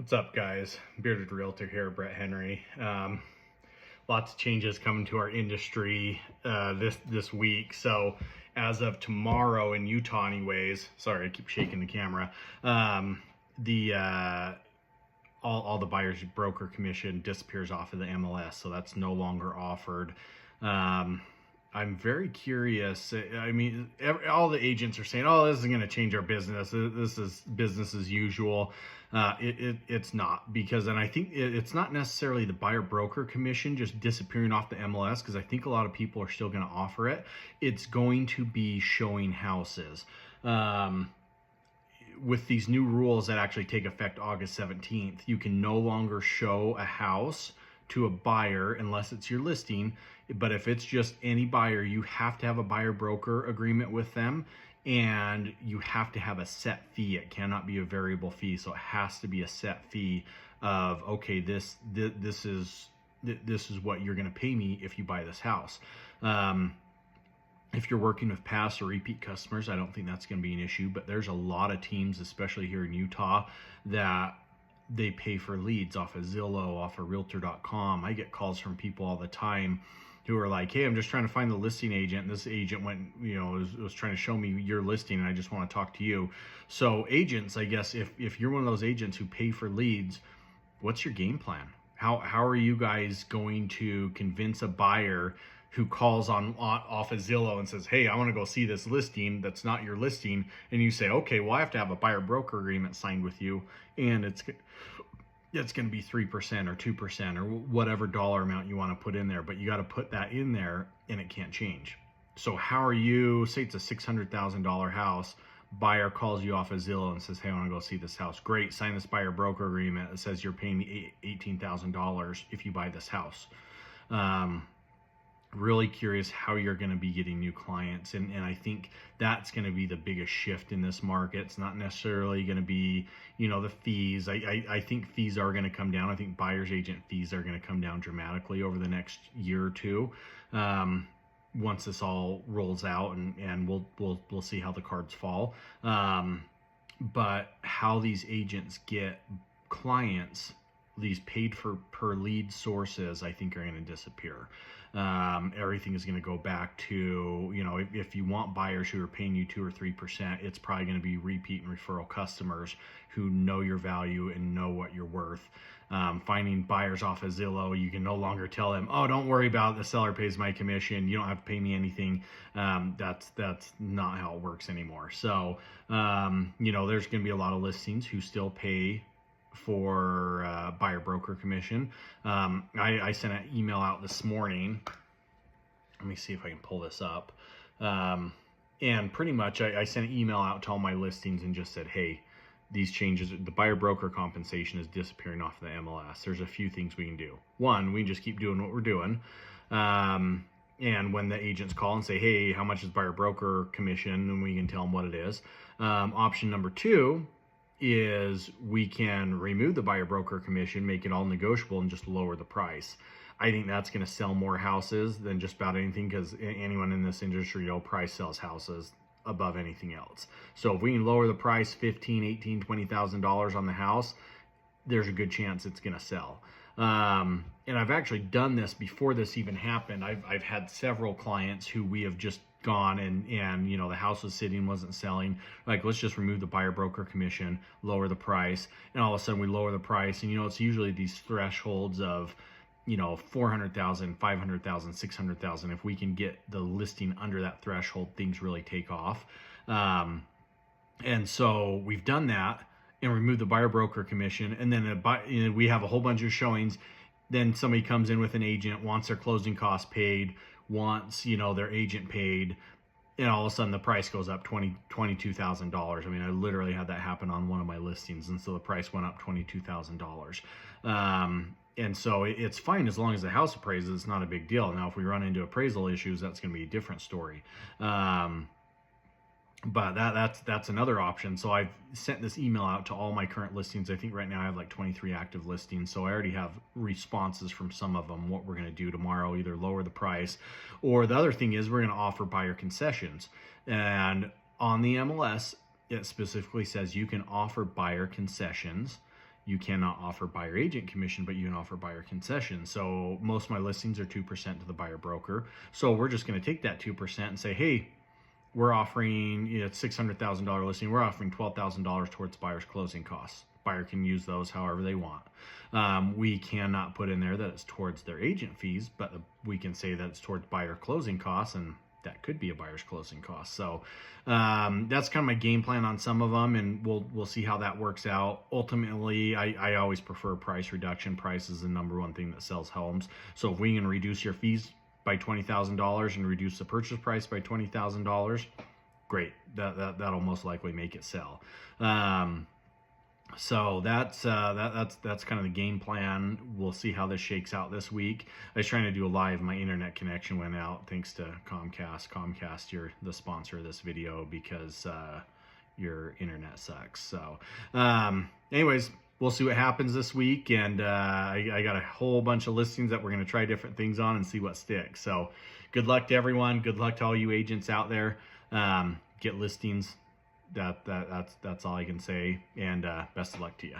What's up, guys? Bearded Realtor here, Brett Henry. Lots of changes coming to our industry this week. So as of tomorrow in Utah, anyways. Sorry, I keep shaking the camera. The all the buyer's broker commission disappears off of the MLS, so that's no longer offered. I'm very curious. I mean, all the agents are saying, "Oh, this is going to change our business. This is business as usual." It's not, because, and I think it's not necessarily the buyer broker commission just disappearing off the MLS, because I think a lot of people are still going to offer it. It's going to be showing houses. With these new rules that actually take effect August 17th, you can no longer show a house to a buyer unless it's your listing. But if it's just any buyer, you have to have a buyer broker agreement with them, and you have to have a set fee. It cannot be a variable fee, so it has to be a set fee of, okay, this is what you're going to pay me if you buy this house. If you're working with past or repeat customers, I don't think that's going to be an issue. But there's a lot of teams, especially here in Utah, that they pay for leads off of Zillow, off of Realtor.com. I get calls from people all the time who are like, "Hey, I'm just trying to find the listing agent. This agent went, was trying to show me your listing, and I just want to talk to you." So agents, I guess, if you're one of those agents who pay for leads, what's your game plan? How are you guys going to convince a buyer who calls off of Zillow and says, "Hey, I want to go see this listing that's not your listing," and you say, "Okay, well, I have to have a buyer broker agreement signed with you, and it's going to be 3% or 2% or whatever dollar amount you want to put in there, but you got to put that in there, and it can't change." So how are you, say it's a $600,000 house, buyer calls you off of Zillow and says, "Hey, I want to go see this house." Great, sign this buyer broker agreement that says you're paying me $18,000 if you buy this house. Really curious how you're going to be getting new clients, and I think that's going to be the biggest shift in this market. It's not necessarily going to be the fees. I think fees are going to come down. I think buyer's agent fees are going to come down dramatically over the next year or two, once this all rolls out, and we'll see how the cards fall. But how these agents get clients, these paid for per lead sources, I think are going to disappear. Everything is going to go back to, if you want buyers who are paying you 2 or 3%, it's probably going to be repeat and referral customers who know your value and know what you're worth. Finding buyers off of Zillow, you can no longer tell them, "Oh, don't worry about it. The seller pays my commission. You don't have to pay me anything." That's not how it works anymore. So, there's going to be a lot of listings who still pay for buyer broker commission. I sent an email out this morning. Let me see if I can pull this up. And pretty much I sent an email out to all my listings and just said, "Hey, these changes, the buyer broker compensation is disappearing off the MLS. There's a few things we can do. One, we can just keep doing what we're doing. And when the agents call and say, 'Hey, how much is buyer broker commission?' and we can tell them what it is. Option number two is we can remove the buyer broker commission, make it all negotiable, and just lower the price. I think that's going to sell more houses than just about anything, because anyone in this industry, price sells houses above anything else. So if we can lower the price $15,000, $18,000, $20,000 on the house, there's a good chance it's going to sell. And I've actually done this before this even happened. I've had several clients who we have just gone and the house was sitting, wasn't selling. Like, let's just remove the buyer broker commission, lower the price, and all of a sudden we lower the price. And it's usually these thresholds of 400,000, 500,000, 600,000. If we can get the listing under that threshold, things really take off. And so we've done that and removed the buyer broker commission, and then we have a whole bunch of showings. Then somebody comes in with an agent, wants their closing costs paid, wants their agent paid, and all of a sudden the price goes up $22,000. I mean, I literally had that happen on one of my listings, and so the price went up $22,000. And so it's fine as long as the house appraises. It's not a big deal. Now, if we run into appraisal issues, that's going to be a different story. But that's another option. So I've sent this email out to all my current listings. I think right now I have like 23 active listings. So I already have responses from some of them, what we're going to do tomorrow, either lower the price, or the other thing is we're going to offer buyer concessions. And on the MLS, it specifically says you can offer buyer concessions you cannot offer buyer agent commission, but you can offer buyer concession. So most of my listings are 2% to the buyer broker. So we're just going to take that 2% and say, hey, we're offering, it's $600,000 listing. We're offering $12,000 towards buyer's closing costs. Buyer can use those however they want. We cannot put in there that it's towards their agent fees, but we can say that it's towards buyer closing costs, and that could be a buyer's closing cost. So that's kind of my game plan on some of them, and we'll see how that works out. Ultimately, I always prefer price reduction. Price is the number one thing that sells homes. So if we can reduce your fees by $20,000 and reduce the purchase price by $20,000, great. That'll most likely make it sell. So that's kind of the game plan. We'll see how this shakes out this week. I was trying to do a live. My internet connection went out thanks to Comcast. Comcast, you're the sponsor of this video because your internet sucks. So anyways, we'll see what happens this week. And I got a whole bunch of listings that we're going to try different things on and see what sticks. So good luck to everyone. Good luck to all you agents out there. Get listings. That's all I can say, and best of luck to you.